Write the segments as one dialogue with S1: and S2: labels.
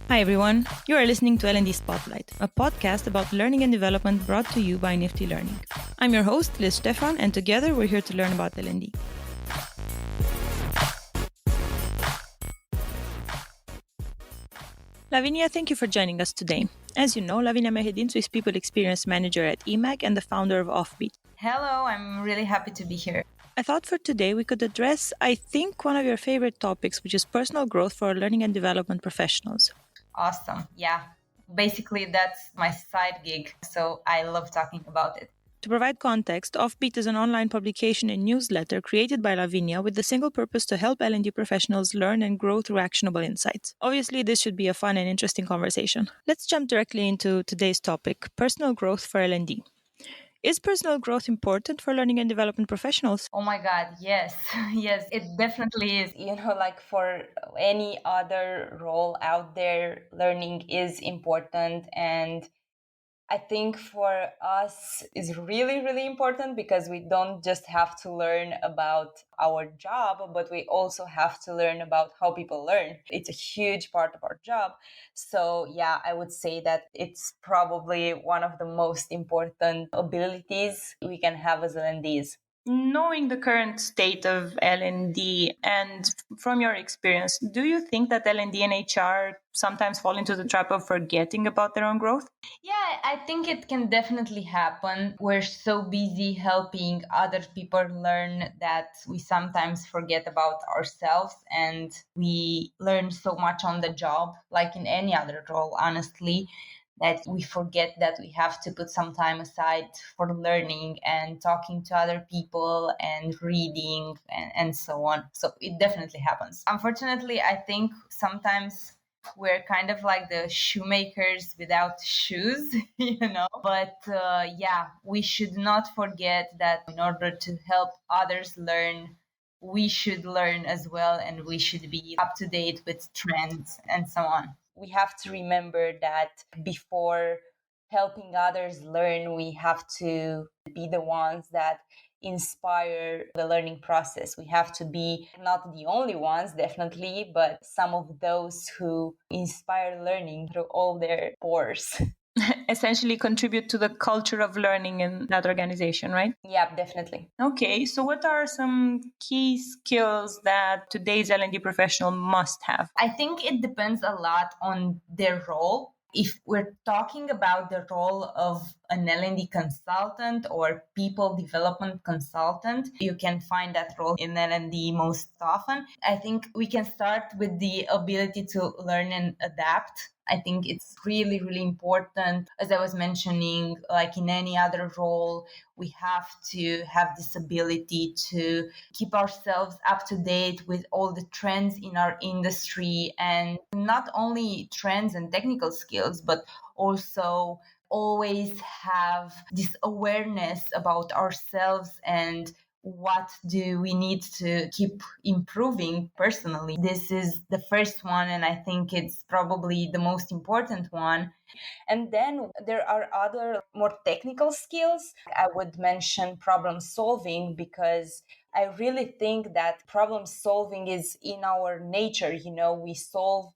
S1: Hi everyone, you are listening to L&D Spotlight, a podcast about learning and development brought to you by Nifty Learning. I'm your host, Liz Stefan, and together we're here to learn about L&D. Lavinia, thank you for joining us today. As you know, Lavinia Mehedintu is People Experience Manager at eMAG and the founder of Offbeat.
S2: Hello, I'm really happy to be here.
S1: I thought for today we could address, I think, one of your favorite topics, which is personal growth for learning and development professionals.
S2: Awesome. Yeah. Basically, that's my side gig, so I love talking about it.
S1: To provide context, Offbeat is an online publication and newsletter created by Lavinia with the single purpose to help L&D professionals learn and grow through actionable insights. Obviously, this should be a fun and interesting conversation. Let's jump directly into today's topic, personal growth for L&D. Is personal growth important for learning and development professionals?
S2: Oh my God, yes. Yes, it definitely is. Like for any other role out there, learning is important. And I think for us is really, really important because we don't just have to learn about our job, but we also have to learn about how people learn. It's a huge part of our job. So yeah, I would say that it's probably one of the most important abilities we can have as L&Ds.
S1: Knowing the current state of L&D and from your experience, do you think that L&D and HR sometimes fall into the trap of forgetting about their own growth?
S2: Yeah, I think it can definitely happen. We're so busy helping other people learn that we sometimes forget about ourselves, and we learn so much on the job, like in any other role, honestly, that we forget that we have to put some time aside for learning and talking to other people and reading and so on. So it definitely happens. Unfortunately, I think sometimes we're kind of like the shoemakers without shoes, But yeah, we should not forget that in order to help others learn, we should learn as well, and we should be up to date with trends and so on. We have to remember that before helping others learn, we have to be the ones that inspire the learning process. We have to be not the only ones, definitely, but some of those who inspire learning through all their pores.
S1: Essentially contribute to the culture of learning in that organization, right?
S2: Yeah, definitely.
S1: Okay, so what are some key skills that today's L&D professional must have?
S2: I think it depends a lot on their role. If we're talking about the role of an L&D consultant or people development consultant, you can find that role in L&D most often. I think we can start with the ability to learn and adapt. I think it's really, really important. As I was mentioning, like in any other role, we have to have this ability to keep ourselves up to date with all the trends in our industry, and not only trends and technical skills, but also always have this awareness about ourselves and what do we need to keep improving personally. This is the first one, and I think it's probably the most important one. And then there are other more technical skills. I would mention problem solving, because I really think that problem solving is in our nature. We solve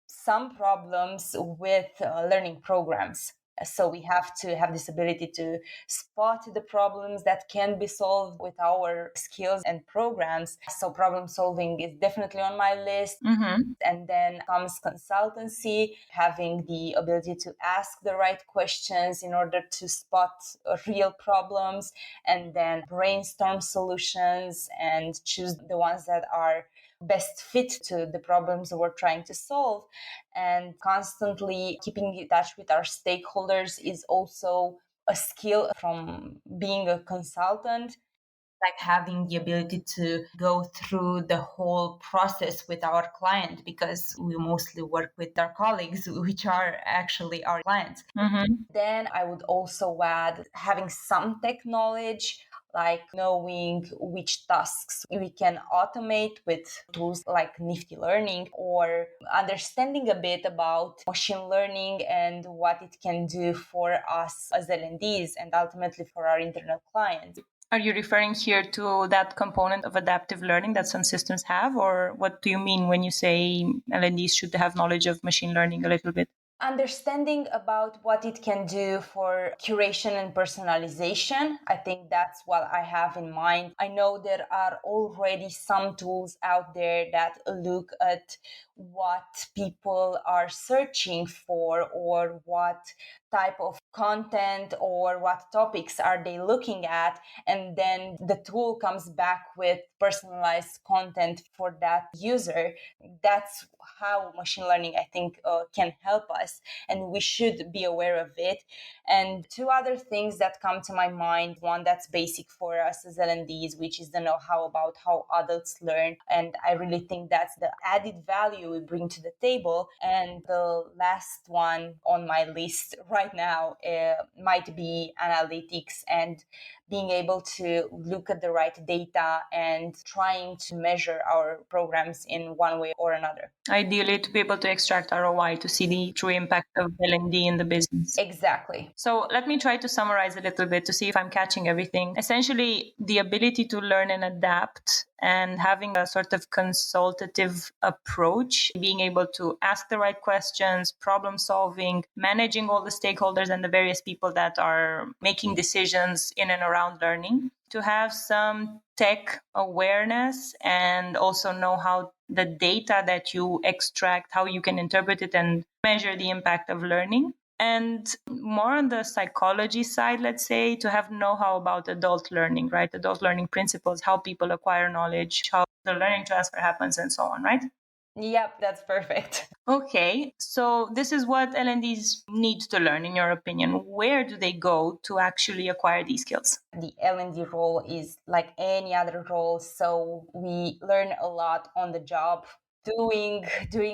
S2: some problems with learning programs. So we have to have this ability to spot the problems that can be solved with our skills and programs. So problem solving is definitely on my list.
S1: Mm-hmm.
S2: And then comes consultancy, having the ability to ask the right questions in order to spot real problems and then brainstorm solutions and choose the ones that are best fit to the problems we're trying to solve. And constantly keeping in touch with our stakeholders is also a skill from being a consultant, like having the ability to go through the whole process with our client, because we mostly work with our colleagues, which are actually our clients.
S1: Mm-hmm.
S2: Then I would also add having some tech knowledge, like knowing which tasks we can automate with tools like Nifty Learning, or understanding a bit about machine learning and what it can do for us as L&Ds and ultimately for our internal clients.
S1: Are you referring here to that component of adaptive learning that some systems have, or what do you mean when you say L&Ds should have knowledge of machine learning a little bit?
S2: Understanding about what it can do for curation and personalization. I think that's what I have in mind. I know there are already some tools out there that look at what people are searching for, or what type of content or what topics are they looking at, and then the tool comes back with personalized content for that user. That's how machine learning, I think, can help us, and we should be aware of it. And two other things that come to my mind: one that's basic for us as L&Ds, which is the know-how about how adults learn, and I really think that's the added value we bring to the table. And the last one on my list right now might be analytics, and being able to look at the right data and trying to measure our programs in one way or another.
S1: Ideally, to be able to extract ROI to see the true impact of L&D in the business.
S2: Exactly.
S1: So let me try to summarize a little bit to see if I'm catching everything. Essentially, the ability to learn and adapt, and having a sort of consultative approach, being able to ask the right questions, problem solving, managing all the stakeholders and the various people that are making decisions in and around learning, to have some tech awareness and also know how the data that you extract, how you can interpret it and measure the impact of learning. And more on the psychology side, let's say, to have know-how about adult learning, right? Adult learning principles, how people acquire knowledge, how the learning transfer happens, and so on, right?
S2: Yep, that's perfect.
S1: Okay, so this is what L&Ds need to learn, in your opinion. Where do they go to actually acquire these skills?
S2: The L&D role is like any other role, so we learn a lot on the job. Doing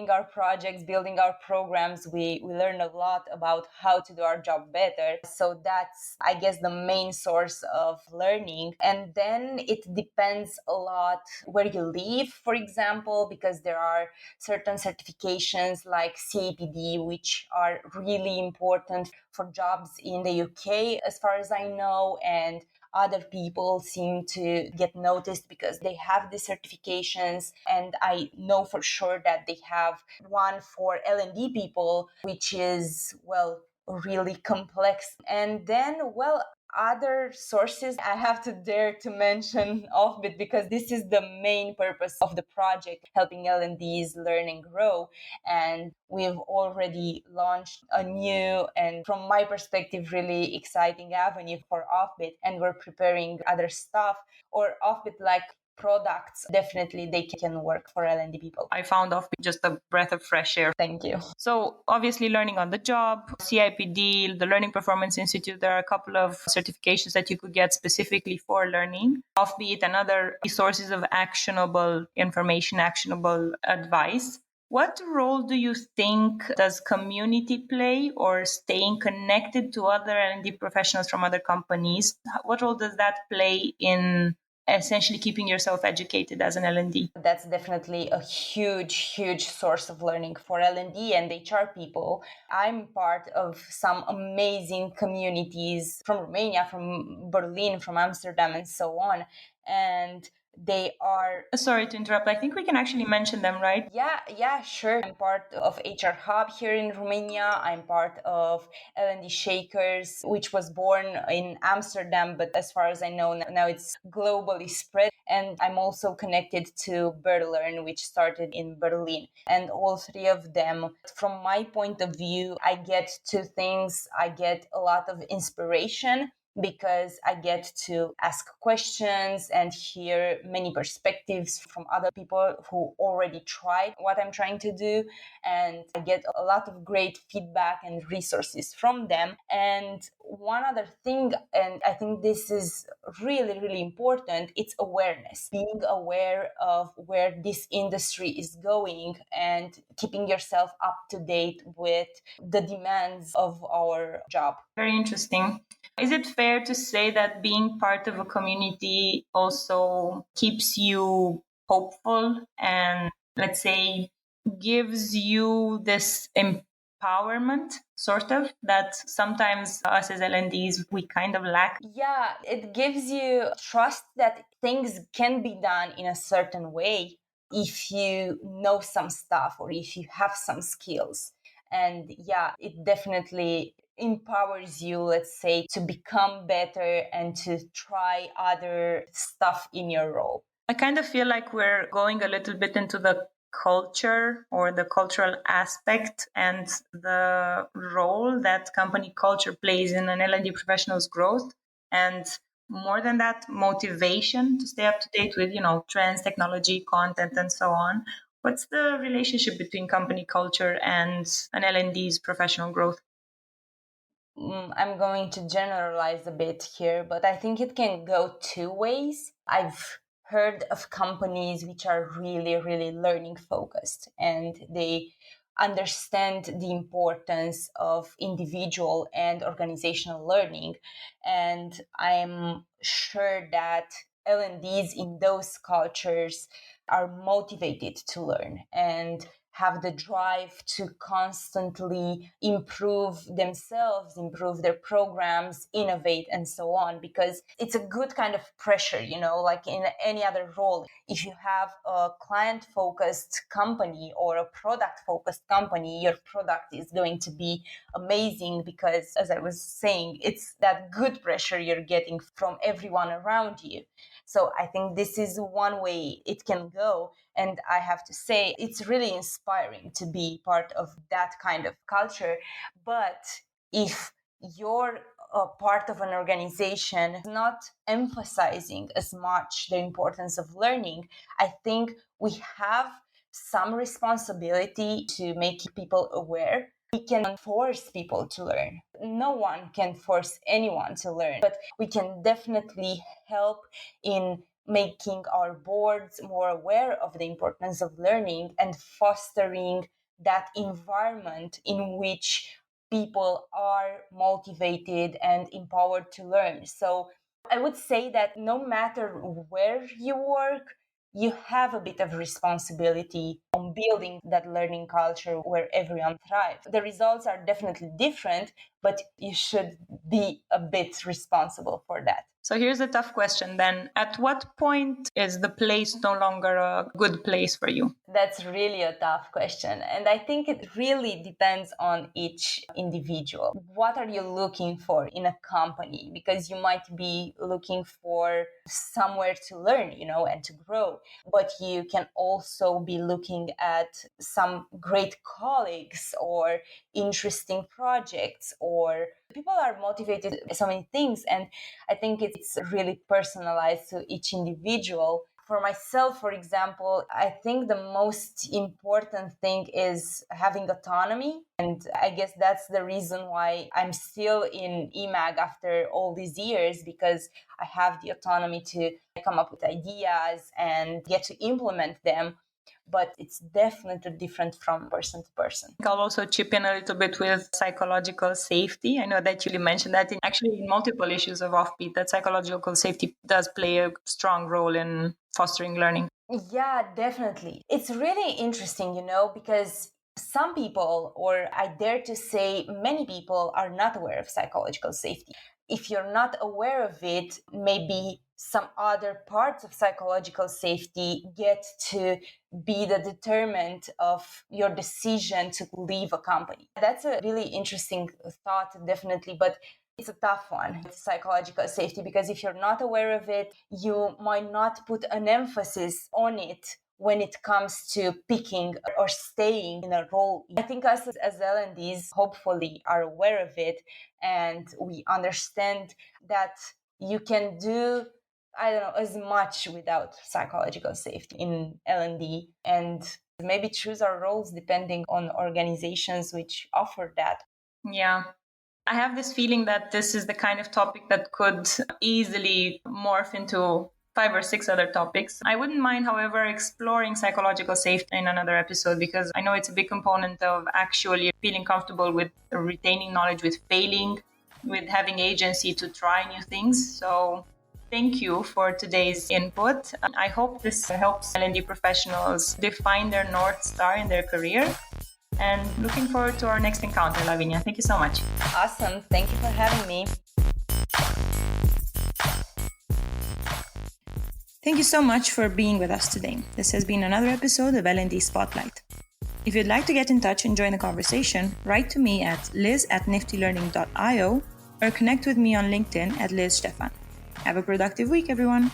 S2: our projects, building our programs, we learn a lot about how to do our job better. So that's, I guess, the main source of learning. And then it depends a lot where you live, for example, because there are certain certifications like CIPD, which are really important for jobs in the UK, as far as I know. And other people seem to get noticed because they have the certifications, and I know for sure that they have one for L&D people, which is, well, really complex. And then, well, other sources, I have to dare to mention Offbeat, because this is the main purpose of the project, helping L&Ds learn and grow. And we've already launched a new, and from my perspective, really exciting avenue for Offbeat, and we're preparing other stuff. Or Offbeat like products, definitely they can work for L&D people.
S1: I found Offbeat just a breath of fresh air.
S2: Thank you.
S1: So obviously learning on the job, CIPD, the Learning Performance Institute, there are a couple of certifications that you could get specifically for learning. Offbeat and other sources of actionable information, actionable advice. What role do you think does community play, or staying connected to other L&D professionals from other companies? What role does that play in essentially keeping yourself educated as an L&D?
S2: That's definitely a huge source of learning for L&D and HR people. I'm part of some amazing communities from Romania, from Berlin, from Amsterdam, and so on. And they are...
S1: Sorry to interrupt. I think we can actually mention them, right?
S2: Yeah, sure. I'm part of HR Hub here in Romania. I'm part of L&D Shakers, which was born in Amsterdam, but as far as I know, now it's globally spread. And I'm also connected to Berlearn, which started in Berlin. And all three of them, from my point of view, I get two things. I get a lot of inspiration, because I get to ask questions and hear many perspectives from other people who already tried what I'm trying to do. And I get a lot of great feedback and resources from them. And one other thing, and I think this is really important, it's awareness. Being aware of where this industry is going and keeping yourself up to date with the demands of our job.
S1: Very interesting. Is it fair to say that being part of a community also keeps you hopeful and, let's say, gives you this empowerment, sort of, that sometimes us as L&Ds, we kind of lack.
S2: Yeah, it gives you trust that things can be done in a certain way if you know some stuff or if you have some skills. And yeah, it definitely empowers you, let's say, to become better and to try other stuff in your role.
S1: I kind of feel like we're going a little bit into the culture or the cultural aspect and the role that company culture plays in an L&D professional's growth. And more than that, motivation to stay up to date with, trends, technology, content, and so on. What's the relationship between company culture and an L&D's professional growth?
S2: I'm going to generalize a bit here, but I think it can go two ways. I've heard of companies which are really, really learning focused and they understand the importance of individual and organizational learning. And I'm sure that L&Ds in those cultures are motivated to learn and have the drive to constantly improve themselves, improve their programs, innovate, and so on, because it's a good kind of pressure, like in any other role. If you have a client-focused company or a product-focused company, your product is going to be amazing because, as I was saying, it's that good pressure you're getting from everyone around you. So I think this is one way it can go. And I have to say, it's really inspiring to be part of that kind of culture. But if you're a part of an organization not emphasizing as much the importance of learning, I think we have some responsibility to make people aware. We can force people to learn. No one can force anyone to learn, but we can definitely help in making our boards more aware of the importance of learning and fostering that environment in which people are motivated and empowered to learn. So I would say that no matter where you work, you have a bit of responsibility on building that learning culture where everyone thrives. The results are definitely different, but you should be a bit responsible for that.
S1: So here's a tough question then. At what point is the place no longer a good place for you?
S2: That's really a tough question. And I think it really depends on each individual. What are you looking for in a company? Because you might be looking for somewhere to learn, and to grow. But you can also be looking at some great colleagues or interesting projects, or people are motivated by so many things. And I think it's really personalized to each individual. For myself, for example, I think the most important thing is having autonomy. And I guess that's the reason why I'm still in eMAG after all these years, because I have the autonomy to come up with ideas and get to implement them. But it's definitely different from person to person.
S1: I'll also chip in a little bit with psychological safety. I know that you mentioned that in multiple issues of Offbeat, that psychological safety does play a strong role in fostering learning.
S2: Yeah, definitely. It's really interesting, because some people, or I dare to say many people, are not aware of psychological safety. If you're not aware of it, maybe some other parts of psychological safety get to be the determinant of your decision to leave a company. That's a really interesting thought, definitely, but it's a tough one, psychological safety, because if you're not aware of it, you might not put an emphasis on it when it comes to picking or staying in a role. I think us as L&Ds hopefully are aware of it, and we understand that you can do, I don't know, as much without psychological safety in L&D, and maybe choose our roles depending on organizations which offer that.
S1: Yeah. I have this feeling that this is the kind of topic that could easily morph into 5 or 6 other topics. I wouldn't mind, however, exploring psychological safety in another episode, because I know it's a big component of actually feeling comfortable with retaining knowledge, with failing, with having agency to try new things. So thank you for today's input. I hope this helps L&D professionals define their North Star in their career. and looking forward to our next encounter, Lavinia. Thank you so much.
S2: Awesome. Thank you for having me.
S1: Thank you so much for being with us today. This has been another episode of L&D Spotlight. If you'd like to get in touch and join the conversation, write to me at liz@niftylearning.io or connect with me on LinkedIn at Liz Stefan. Have a productive week, everyone.